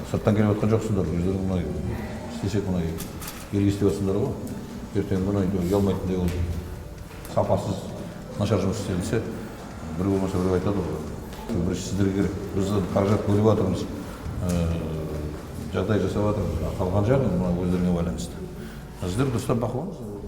сырттан келіп жатқан жоқсыңдар, өздерің мына істесек мына елге істеп жатсыңдар ғой. Ертең мына ұялмайтындай ол сапасыз нашар жұмыс істелсе, бір болмаса біреу айтады ғой. Бірінші сіздерге керек, біз қаражат бөліп жатырмыз, жағдай жасап жатырмыз. Қалған жағын мына өздеріңе байланысты. Сіздер дұрыстап бақылаңыз.